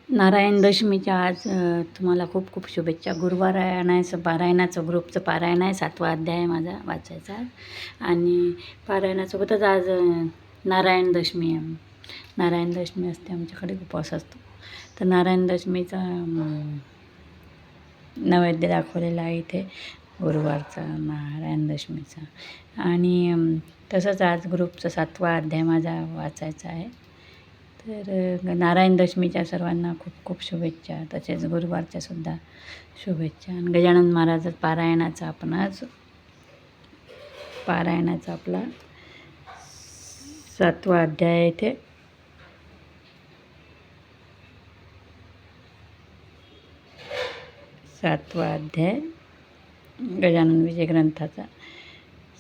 नारायण दशमीच्या आज तुम्हाला खूप खूप शुभेच्छा. गुरुवारायणाचं पारायणाचं ग्रुपचं पारायण आहे, 7वा अध्याय आहे माझा वाचायचा आज. आणि पारायणासोबतच आज नारायण दशमी आहे. नारायण दशमी असते, आमच्याकडे उपवास असतो. तर नारायण दशमीचा नैवेद्य दाखवलेला आहे इथे, गुरुवारचा नारायण दशमीचा. आणि तसंच आज ग्रुपचा 7वा अध्याय माझा वाचायचा आहे. तर नारायण दशमीच्या सर्वांना खूप खूप शुभेच्छा, तसेच गुरुवारच्यासुद्धा शुभेच्छा. आणि गजानन महाराज पारायणाचा आपला 7वा अध्याय इथे. सातवा अध्याय गजानन विजय ग्रंथाचा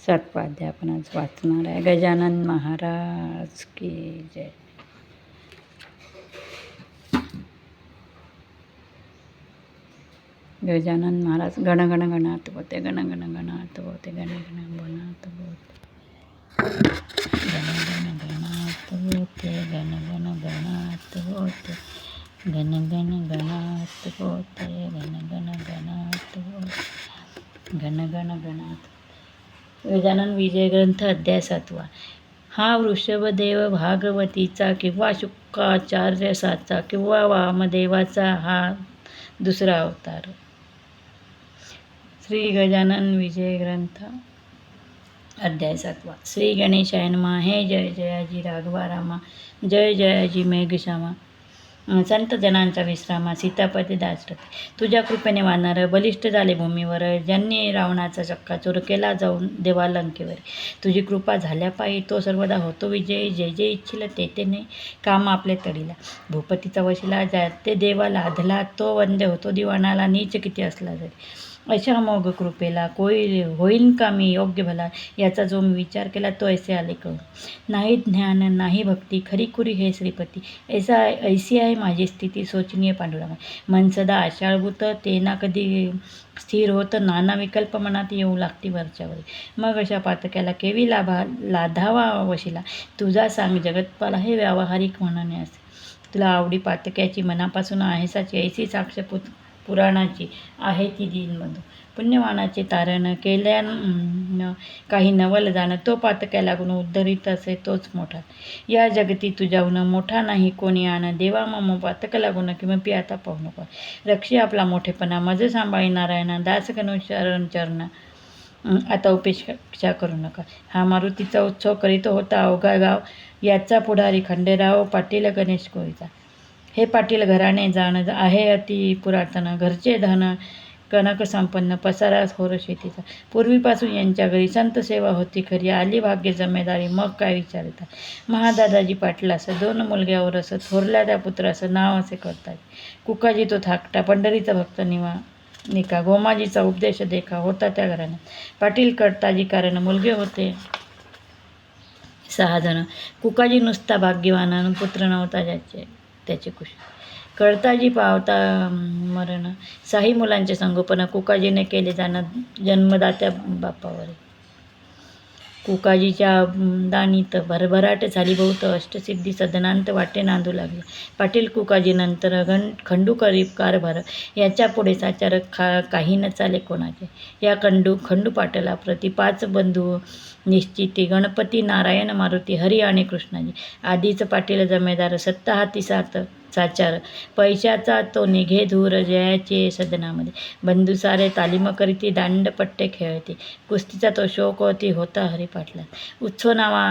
7वा अध्याय आपण आज वाचणार आहे. गजानन महाराज की जय. गजानन महाराज गण गण गणात बोते, गण गण गणात बोते, गण गण गणात बोते, गण गण गणात बोते, गण गण गणात बोते, गण गण गणात बोते, गण गण गणात बोते, गण गण गणात. गजानन विजय ग्रंथ अध्याय 7वा. हा वृषभदेव भागवतीचा किंवा शुक्राचार्यसाचा किंवा वामदेवाचा हा दुसरा अवतार. श्री गजानन विजय ग्रंथ अध्याय 7वा. श्री गणेशाय नमः. हे जय जयाजी राघवा रामा, जय जयाजी मेघश्यामा, संत जनांचा विश्रामा, सीतापती दाशरथी. तुझ्या कृपेने वानर बलिष्ठ झाले भूमीवर, ज्यांनी रावणाचा चक्काचूर केला जाऊन देवा लंकेवर. तुझी कृपा झाल्यापायी तो सर्वदा होतो विजयी, जे जे इच्छिल ते ते नाही काम आपले तडीला. भूपतीचा वशिला ते देवा लाधला, तो वंद्य होतो दिवाणाला, नीच किती असला जरी. अशा अमोघ कृपेला होईन का मी योग्य भला, याचा जो मी विचार केला तो ऐसे आले कळून. नाही ज्ञान नाही भक्ती खरीखुरी हे श्रीपती, ऐसी आहे माझी स्थिती सोचनीय पांडुरंगा. मन सदा आशाळभूत ते ना कधी स्थिर होत, नाना विकल्प मनात येऊ लागती वरच्यावर. मग अशा पातक्याला केवी लाधावा वशिला, तुझा सांग जगतपाला हे व्यावहारिक म्हणणे असे. तुला आवडी पातक्याची मनापासून आहेसाची, ऐसी साक्ष पुराणाची आहे ती दीनबंधू. पुण्यवानाचे तारण केल्यान काही नवल जाण, तो पातक्या लागून उद्धरित असे तोच मोठा. या जगती तुझ्याहून मोठा नाही कोणी आण, देवा मम पातक लागून किमपी आता पाहू नको. रक्षी आपला मोठेपणा मज सांभाळी नारायणा, दास कनु शरण चरणा आता उपेक्षा करू नका. हा मारुतीचा उत्सव करीत होता अवघा गाव, याचा पुढारी खंडेराव पाटील गणेश कोळीचा. हे पाटील घराणे जाण आहे अति पुरातन, घरचे धन कनक संपन्न, पसारा थोर शेतीचा. पूर्वीपासून यांच्या घरी संत सेवा होती खरी, आली भाग्य जमेदारी मग काय विचारता. महादादाजी पाटलास 2 मुलग्यावर असं, थोरल्या त्या पुत्राचं नाव असे करतात. कुकाजी तो थाकटा, पंढरीचा भक्त निका, गोमाजीचा उपदेश देखा होता त्या घराण्यात. पाटील कडताजी कारण मुलगे होते 6 जण. कुकाजी नुसता भाग्यवान, पुत्र नव्हता त्याचे खुश. कडताजी पावता मरण, 6 मुलांचे संगोपन कुकाजीने केले जाणं जन्मदात्या बापावर. कुकाजीच्या दानीत भरभराट झाली बहुत, अष्टसिद्धी सदनांत वाटे नांदू लागले. पाटील कुकाजी नंतर खंडू करीब कारभार, याच्या पुढे साचार काही न चाले कोणाचे. या खंडू पाटला प्रति 5 बंधू निश्चिती, गणपती नारायण मारुती हरी आणि कृष्णाजी. आधीच पाटील जमेदार 7 हाती 7 साचार, पैशाचा तो निघे धूर जयाचे सदनामध्ये. बंधू सारे तालीम करीती, दांडपट्टे खेळते, कुस्तीचा तो शोक होती होता हरी पाटला. उत्सव नावा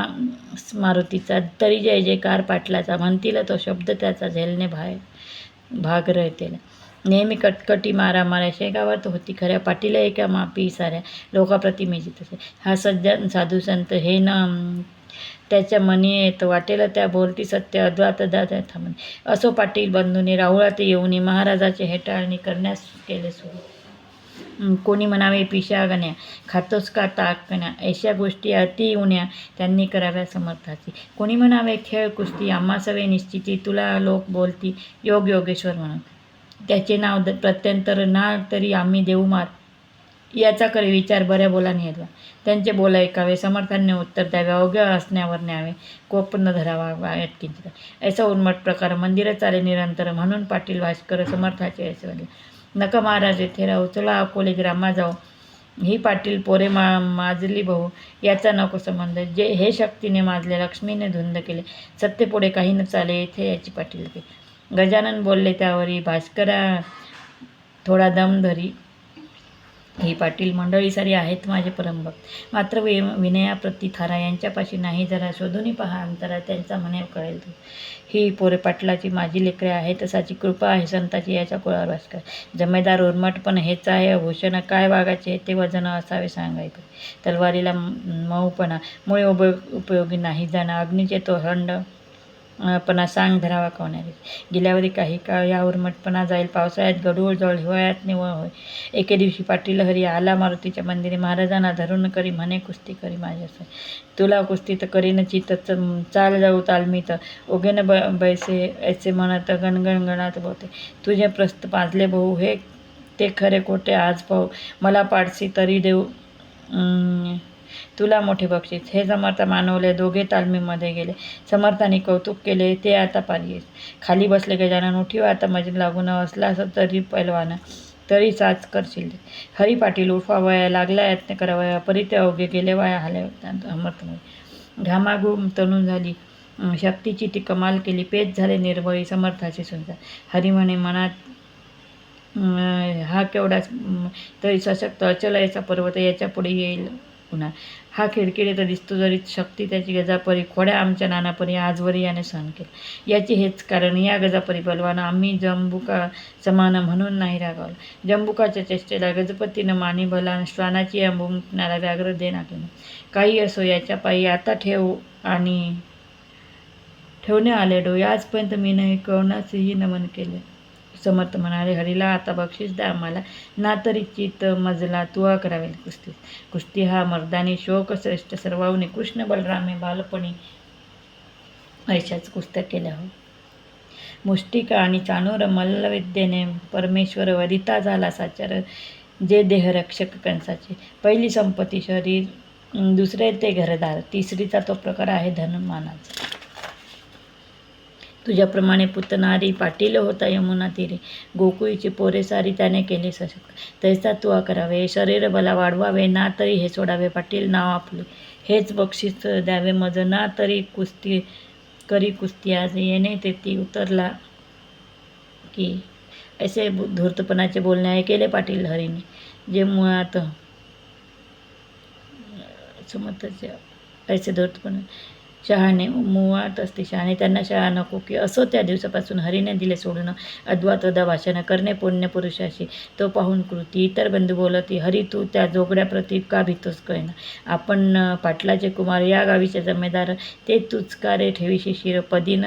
मारुतीचा, तरी जय जयकार पाटलाचा, म्हणतील तो शब्द त्याचा झेलणे भाग राहतेला. नेहमी कटकटी मारामाऱ्या शेगावात होती खऱ्या, पाटील एका मापी साऱ्या लोकाप्रती मेजित असे. हा सज्जन साधू संत हे न त्याच्या मनी येत, वाटेल त्या बोलती सत्य अद्वात थांबणे. असो पाटील बंधूंनी राहुळात येऊनी, महाराजाचे हेटाळणी करण्यास केले सुरू. कोणी म्हणावे पिशा गण्या, खातोस का ताकण्या, अशा गोष्टी अति उण्या त्यांनी कराव्या समर्थाची. कोणी म्हणावे खेळ कुस्ती, आम्हा सवे निश्चिती, तुला लोक बोलती योग योगेश्वर म्हणून. त्याचे नाव प्रत्यंतर ना तरी आम्ही देऊ मार, याचा करे विचार बऱ्या बोलाने येतवा. त्यांचे बोल ऐकावे, समर्थांनी उत्तर द्यावे, अवघ्या असण्यावर न्यावे, कोप न धरावा वायात किंचित. ऐसा उन्मट प्रकार मंदिर चाले निरंतर, म्हणून पाटील भास्कर समर्थाचे ऐसे वाटले. नका महाराज येथे राहू, चला अकोले ग्रामा जाऊ. ही पाटील पोरे माजली भाऊ, याचा नको संबंध. जे हे शक्तीने माजले, लक्ष्मीने धुंद केले, सत्तेपुढे काही न चाले, येथे याची पाटील के. गजानन बोलले त्यावरी, भास्करा थोडा दम धरी. ही पाटील मंडळी सारी आहेत माझे परमभक्त, मात्र विनयाप्रती थारा यांच्यापाशी नाही. जरा शोधून पहा अंतरा, त्यांचा म्हणे कळेल तू. ही पोरे पाटलाची माझी लेकरे आहे, तसाची कृपा आहे संताची याच्या कुळावर भास्कर. जमेदार उर्मट पण हेच आहे भूषण, काय वागायचे ते वजन असावे सांगायचे. तलवारीला मऊपणा मुळे उपयोगी नाही जाणं, अग्नीचे तो हंड पणा सांग धरावा कोणारे. गेल्यावरी काही काळ या उर्मटपणा जाईल, पावसाळ्यात गडूळ जवळ, हिवाळ्यात निवळ होय. एके दिवशी पाटील हरी आला मारुतीच्या मंदिरी, महाराजांना धरून करी म्हणे कुस्ती करी माझ्यासह. तुला कुस्ती तर करीन चित, चाल जाऊ तालमीत, ओगेन बैसे ऐसे म्हणत गणगणगणात बोते. तुझे प्रस्त पाजले भाऊ, हे ते खरे खोटे आज पाहू, मला पाडसी तरी देऊ तुला मोठे बक्षीस. हे समर्थ मानवले, दोघे तालमीमध्ये गेले, समर्थांनी कौतुक केले, ते आता पारिये. खाली बसले गजानन, उठीव आता मज लागून, असला तरी पैलवान, तरी साच करशील. हरी पाटील उठवावया लागला, यत्न करावया, परी ते अवघे गेले वाया हाले समर्थमध्ये. घामाघूम तणून झाली, शक्तीची ती कमाल केली, पेच झाले निर्भयी समर्थाचे सुंदर. हरी म्हणे मनात, हा केवढा तरी सशक्त अचल याचा पर्वत, याच्या पुढे येईल पुन्हा. हा खिडखिडे तर दिसतो जरी, शक्ती त्याची गजापरी, खोड्या आमच्या नानापरी आजवरी याने सहन केलं. याची हेच कारण, या गजापरी बलवान आम्ही जंबुका समान म्हणून नाही रागावला. जंबुकाच्या चेष्टेला गजपतीनं मानी भला, श्वानाची या मुंकण्याला व्याघ्र दे नाकेनं. काही असो याच्या पायी आता आणि ठेवणे आले डोळे, आजपर्यंत मी नाही कोणासही नमन केले. समर्थ म्हणाले, हरीला आता बक्षीस द्या आम्हाला, ना तरी चित मजला तुआ करावे कुस्ती. कुस्ती हा मर्दानी शोक श्रेष्ठ, सर्वांनी कृष्ण बलरामे बालपणी ऐशाच कुस्त्या केल्या हो. मुष्टिका आणि चाणूर मल्लविद्येने परमेश्वर वरिता झाला साचार, जे देहरक्षक कंसाचे. पहिली संपत्ती शरीर, दुसरे ते घरदार, तिसरीचा तो प्रकार आहे धनमानाचा. तुझ्याप्रमाणे पुतनारी पाटील होता यमुना तीरे, गोकुळीची पोरे सारी त्याने केले सशक्त. तैसा तुआ करावे, शरीर बला वाढवावे, ना तरी हे सोडावे पाटील नाव आपले. हेच बक्षीस द्यावे मज, ना तरी कुस्ती करी कुस्ती आज येणे तेथी उतरला की. असे धूर्तपणाचे बोलणे ऐकेले पाटील हरीने, जे मुळात समर्थाचे ऐसे धूर्तपणा शहाणे मुळात असते शहाणे, त्यांना शहा नको की. असो त्या दिवसापासून हरीने दिले सोडून अद्वातदा भाषण करणे पुण्य पुरुषाशी. तो पाहून कृती इतर बंधू बोलती, हरी तू त्या जोगड्या प्रती का भीतोस कळेना. आपण पाटलाचे कुमार, या गावीचे जमेदार, ते तूच का रे ठेवीशी शिर पदीन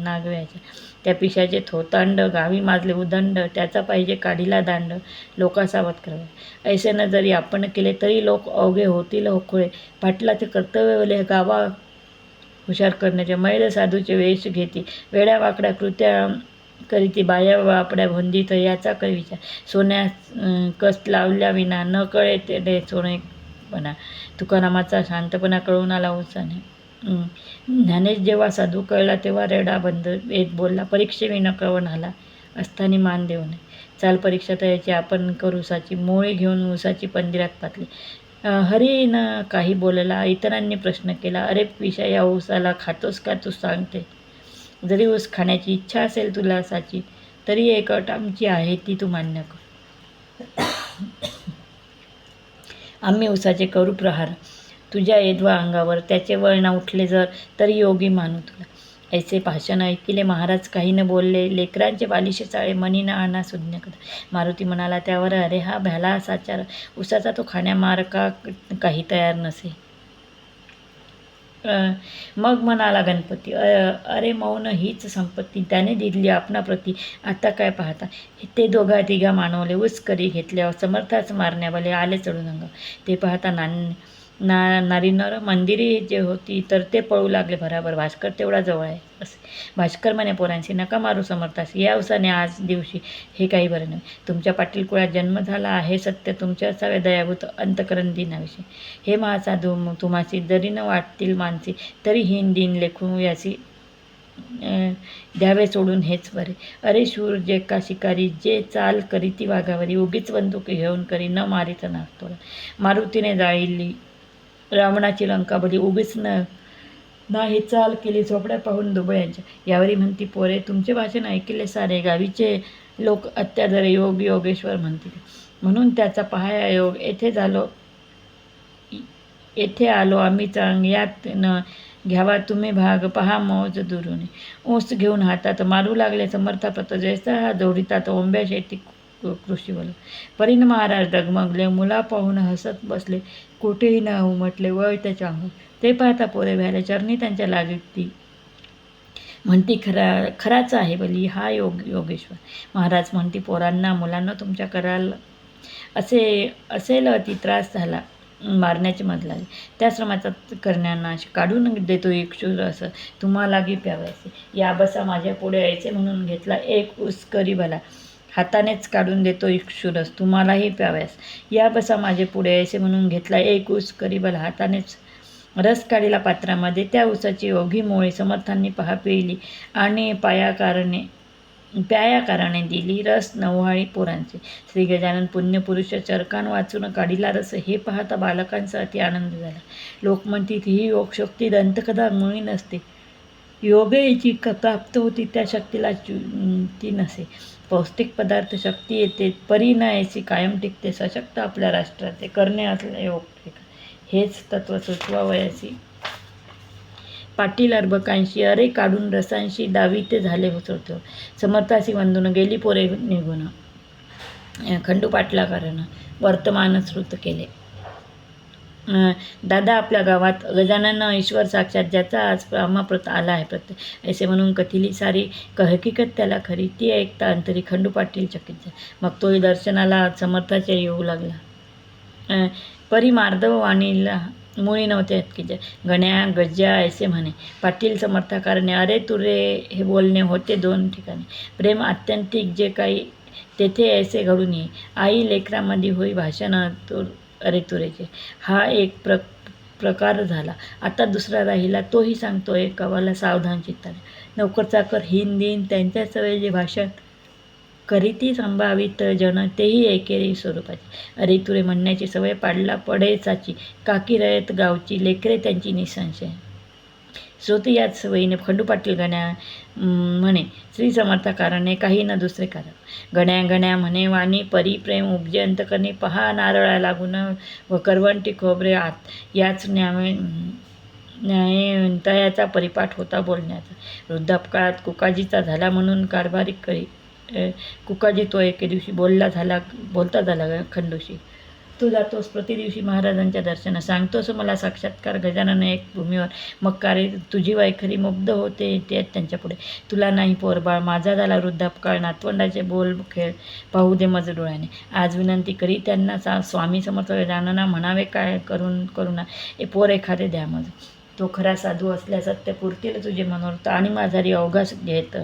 नागव्याच्या. त्या पिशाचे थोतांड, गावी माजले उदंड, त्याचा पाहिजे काढीला दांड, लोका सावध करावे. ऐसे न जरी आपण केले तरी लोक अवघे होतील होखोळे. पाटलाचे कर्तव्य गावा हुशार करण्याचे, मैल साधूचे वेश घेती, वेड्या वाकड्या कृत्या करीती, बाया वापड्या भोंदीत, याचा काही विचार. सोन्या कस लावल्या विना न कळे ते सोनेपणा, तुकारामाचा शांतपणा कळून आला उत्साहाने. ज्ञानेश जेव्हा साधू कळला तेव्हा रेडा बंद वेद बोलला, परीक्षेविना कळवण आला असतानी मान देऊ नये. चाल परीक्षा तयाची आपण करू साची, मोळी घेऊन उसाची पंदिरात पातली. हरीनं काही बोलला, इतरांनी प्रश्न केला, अरे पिशा या ऊसाला खातोस का तू सांगते. जरी ऊस खाण्याची इच्छा असेल तुला साची, तरी एक अट आमची आहे ती तू मान्य कर. आम्ही ऊसाचे करू प्रहार, तुझ्या येदवा अंगावर त्याचे वळणा उठले जर, तरी योगी मानू तुला. ऐसे भाषण ऐकिले महाराज, काही न बोलले. लेकरांचे बालिशे चाळे, मनी न आणा सुज्ञ कथा. मारुती म्हणाला त्यावर, अरे हा भ्याला साचार, उसाचा तो खाण्यामार का काही तयार नसे. मग म्हणाला गणपती, अरे मौन हीच संपत्ती त्याने दिली आपणाप्रती, आता काय पाहता. ते दोघा तिघा मानवले, ऊस करी घेतल्यावर समर्थाच मारण्यावाले आले चढून अंगावर. ते पाहता नारींवर मंदिरे जे होती तर ते पळू लागले भराभर. भास्कर तेवढा जवळ आहे असे. भास्कर म्हणे पोरांशी, नका मारू समर्थास. या अवसाने आज दिवशी हे काही बरं नाही. तुमच्या पाटील कुळात जन्म झाला आहे सत्य तुमच्या असावे दयाभूत अंतकरण दिनाविषयी. हे महासाधू तुम्हासी जरी न वाटतील मानसी तरी हीन दिन लेखू यासी द्यावे सोडून हेच बरे. अरे शूर जे का शिकारी जे चाल करी ती वाघावरी उगीच बंदूक घेऊन करी न मारित नागतोला. मारुतीने जाळली रावणाची लंका बली उगीच नाही चाल केली झोपड्या पाहून दुबळ्यांच्या. यावरी म्हणती पोरे तुमचे भाषण ऐकले सारे गावीचे लोक अत्यादर योग योगेश्वर म्हणतील. म्हणून त्याचा पहाया योग येथे आलो आम्ही चांग यात न घ्यावा तुम्ही भाग पहा मौज दुरुने. ऊस घेऊन हातात मारू लागले समर्थाप्रत जैसा हा जोडितात ओंब्या शेती कृषी बल. परिण महाराज डगमगले मुला पाहून हसत बसले कुठेही न उमटले वळ त्याच्या अंग. ते पाहता पोरे भ्याले चरणी त्यांच्या लागती म्हणती खराच आहे बली हा योगेश्वर. महाराज म्हणती पोरांना मुलांना तुमच्या कराल असेल अति त्रास झाला मारण्याचे मध लागले. त्या श्रमाचा करण्यांना काढून देतो एक शूर असं तुम्हालाही प्यावयाचे. या बसा माझ्या पुढे यायचे म्हणून घेतला एक उस्करी भला हातानेच काढून देतो इक्षुरस तुम्हालाही प्याव्यास. या बसा माझे पुढे यायचे म्हणून घेतला एक उस्करी भला हातानेच रस काढीला पात्रामध्ये. त्या उसाची ओघी मोळी समर्थांनी पहा पिळली आणि प्यायाकाराने दिली रस नवहाळी पोरांचे. श्री गजानन पुण्यपुरुष चरकान वाचून काढीला रस हे पाहता बालकांचा अति आनंद झाला. लोक म्हणतील ही योगशक्ती दंतकथा मुळी नसते. योगे जी प्राप्त होती त्या शक्तीला ती नसे. पौष्टिक पदार्थ शक्ती येते परी न याची कायम टिकते. सशक्त आपल्या राष्ट्राचे करणे असले योग हेच तत्व सुचवावयाची. पाटील अर्भकांशी अरे काढून रसांशी दावी ते झाले होतो. समर्थाशी वंदून गेली पोरे निघून. खंडू पाटलाकारानं वर्तमान श्रुत केले. दादा आपल्या गावात गजानन ईश्वर साक्षात ज्याचा आज आम्हाप्रत आला आहे प्रत्यय असे म्हणून कथिली सारी हकीकत त्याला खरी. ती ऐकता अंतरी खंडू पाटील चकित झाले. मग तोही दर्शनाला समर्थाच्या येऊ लागला. परी मार्दव वाणीला मुळी नव्हते हतकीचे. गण्या गज्जा ऐसे म्हणे. पाटील समर्थाकारणे अरे तुरे हे बोलणे होते दोन ठिकाणी. प्रेम आत्यंतिक जे काही तेथे ऐसे घडून ये. आई लेकरामध्ये होई भाषण अरे तुरेचे. हा एक प्रकार झाला. आता दुसरा राहिला तोही सांगतो एक कवाला सावधान चित्ताने. नोकर चाकर हीन दिन त्यांच्या सवय जे भाषण करीती संभावित जन तेही एकेरी स्वरूपाचे. अरे तुरे म्हणण्याची सवय पाडला पडे साची. काकी रयत गावची लेकरे त्यांची निसंशय. श्रोते याच सवयीने खंडू पाटील गण्या म्हणे श्री समर्थाकाराने काही न दुसरे कारण. गण्या म्हणे वाणी परी प्रेम उपजे अंतकरणी पहा नारळा लागून व करवंटी खोबरे आत. याच तयाचा परिपाठ होता बोलण्याचा. वृद्धापकाळात कुकाजीचा झाला म्हणून कारभारिक करी. कुकाजी तो एके दिवशी बोलता झाला खंडूशी. तू जातोस प्रतिदिवशी महाराजांच्या दर्शना सांगतोस मला साक्षात्कार गजानन एक भूमीवर. मग कारे तुझी वैखरी मुग्ध होते ते त्यांच्या पुढे. तुला नाही पोरबाळ माझा झाला वृद्धापकाळ नातवंडाचे बोल खेळ पाहू दे मज डोळ्याने. आज विनंती करी त्यांना स्वामी समर्थ गजानना म्हणावे काय करुणा ए पोर एखादे द्या मज. तो खरा साधू असल्या सत्य पुरतील तुझे मनोरथ आणि माझारी अवघास घेत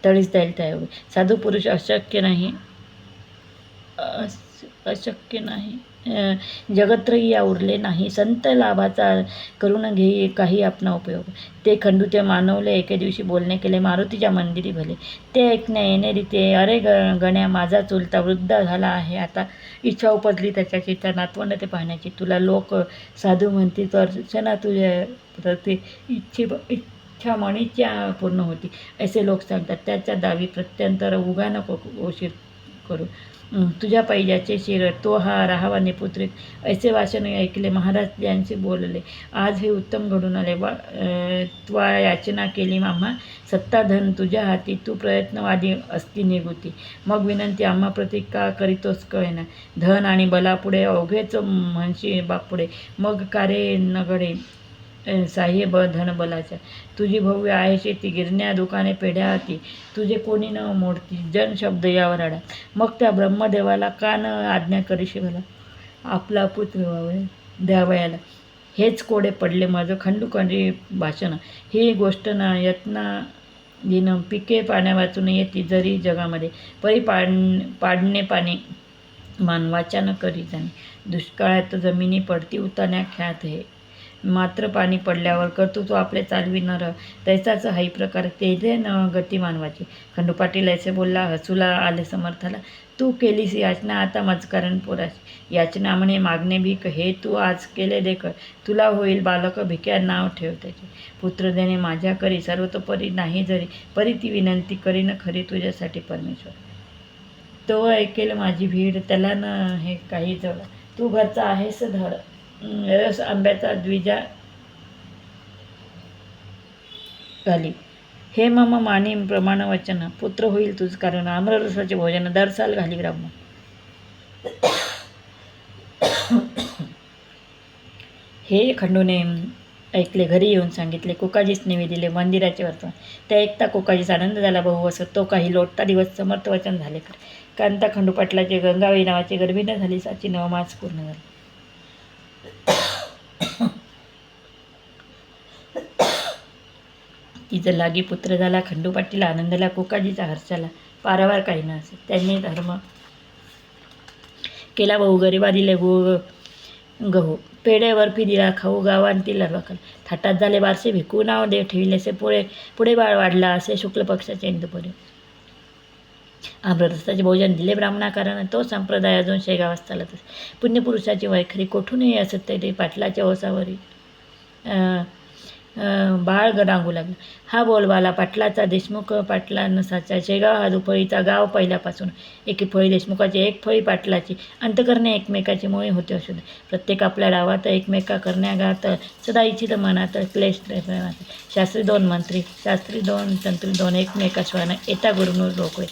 तळीस जाईल त्या एवढे. साधू पुरुष अशक्य नाही जगत्रयी या उरले नाही. संत लाभाचा करून घेई काही आपला उपयोग. ते खंडूचे मानवले एके दिवशी बोलणे केले मारुतीच्या मंदिरी भले. ते ऐकण्या येणे ते अरे गण्या माझा चुलता वृद्ध झाला आहे आता. इच्छा उपजली त्याच्याची त्या नातवंड ते पाहण्याची. तुला लोक साधू म्हणतील अर्चना तुझ्या ते इच्छा मणीच्या पूर्ण होती असे लोक सांगतात. त्याच्या दावी प्रत्यंतर उगा नको उशीर करू. तुझ्या पैजाचे शिर तो हा राहावा निपुत्रिक ऐसे वाचन ऐकले. महाराज यांचे बोलले आज हे उत्तम घडून आले. त्वा याचना केली आम्हा सत्ता धन तुझ्या हाती. तू प्रयत्नवादी असती निगुती. मग विनंती आम्हा प्रति का करीतोस कळेना. धन आणि बलापुढे अवघेच म्हणशी बापुढे. मग कारे नगडे साहेब धन बलाच्या. तुझी भव्य आहे शेती गिरण्या दुकाने पेढ्या हाती. तुझे कोणी न मोडती जन शब्द यावर आडा. मग त्या ब्रह्मदेवाला का न आज्ञा करीशी भला आपला पुत्र द्यावयाला. हेच कोडे पडले माझं खंडूखंडी भाषण. ही गोष्ट ना यत्ना दिन पिके पाण्या वाचून येते जरी जगामध्ये परी पाडणे पाणी मानवाच्या न करी जाणे. दुष्काळात जमिनी पडती उतान्या ख्यात हे. मात्र पाणी पडल्यावर कर्तृत्व आपले चालवी न रह. तैसाच हाही प्रकार तेथे न गती मानवाची. खंडू पाटील ऐसे बोलला, हसूला आले समर्थाला. तू केलीस याचना आता मजकारण पोराची. याचना म्हणे मागणे भीक, हे तू आज केले देख. तुला होईल बालक भिक्या नाव ठेव त्याचे. पुत्र देणे माझ्या करी सर्वतोपरी नाही जरी. परी ती विनंती करीन खरी तुझ्यासाठी परमेश्वर. तो ऐकेल माझी भीड त्याला न हे काही जड. तू घरचा आहेस धड. रस आंब्याचा द्विजा घाली. हे मम मानी प्रमाण वचन. पुत्र होईल तुझ कारण आम्ररसाचे भोजन दरसाल घाली ब्राह्मण. हे खंडूने ऐकले. घरी येऊन सांगितले. कोकाजीस निवेदिले मंदिराचे वर्तमान. त्या ऐकता कोकाजीस आनंद झाला बहु असत. तो काही लोटता दिवस समर्थ वचन झाले कर. कांता खंडू पाटलाचे गंगाबाई नावाचे गर्भिण झाली. साची 9 मास पूर्ण झाले. तिचं लागी पुत्र झाला. खंडू पाटील आनंदाला कोकाजीचा हर्षाला पारावार काही न असे. त्यांनी धर्म केला बहु. गरिबा दिले गहू. पेढे बर्फी दिला खाऊ. गावांतील लरवाकल. थाटात झाले बारसे भिकू. नाव देव ठेविलेसे पुढे बाळ वाढला असे शुक्ल पक्षाचे इंदुपुरे. आम्ररसाचे भोजन दिले ब्राह्मणा कारण तो संप्रदाय अजून शेगावास चालत असे. पुण्यपुरुषाची वैखरी कोठूनही असत ते पाटलाच्या ओसावरी बाळ रांगू लागला. हा बोलबाला पाटलाचा देशमुख पाटला नसाचा. शेगाव हा दुफळीचा गाव पहिल्यापासून. एकी फळी देशमुखाची एक फळी पाटलाची. अंतकरणे एकमेकाची मुळे होते अशुद्ध. प्रत्येक आपल्या डावात एकमेका करण्यागात सदा इच्छित मनात क्लेश प्रेमात. शास्त्री 2 मंत्री, शास्त्री 2 तंत्री 2 एकमेकाश्वान येता गुरुनूर रोखवे.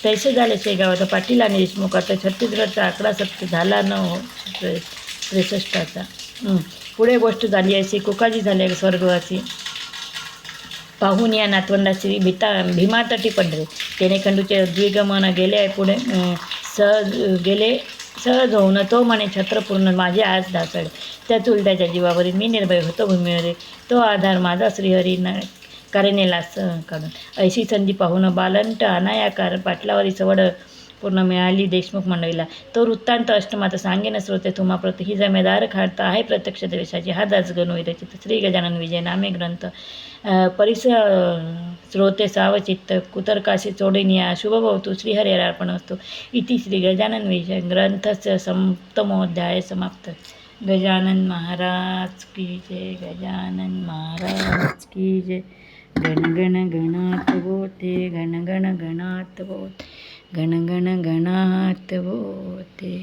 तैसे झाले शेगावात पाटील आणि देशमुखाचा. छत्तीसगडचा आकडा सत्य झाला न 63चा. पुढे गोष्ट झाली अशी. कोकाजी झाले स्वर्गवासी. पाहून या नातवंडाची भीमातटी पंढरे. त्याने खंडूचे द्विगमन गेले पुढे सहज होऊन. तो म्हणे छत्रपूर्ण माझे आज ढासळे. त्या चुलत्याच्या जीवावरील मी निर्भय होतो भूमीवर. तो आधार माझा श्रीहरी कारेनेला काढून. ऐशी संधी पाहून बालंट अनायाकार पाटलावरी सवड पूर्ण मिळाली देशमुख मंडळीला. तो वृत्तांत अष्टमात सांगेन श्रोते तुम्हाप्रती. ही जमेदार खाडता आहे प्रत्यक्ष देशाची. हा दासगणू विरचित श्री गजानन विजय नामे ग्रंथ. परिस श्रोते सावचित्त कुतर्काशी चोडीनिया शुभभवतु. श्रीहरिरार्पण वस्तू. इति श्री गजानन विजय ग्रंथस्य 7मोऽध्याय समाप्त. गजानन महाराज की जय. गजानन महाराज की जय. गण गण गणात बोते. गण गण गणात बोते. गण गण गणात बोते.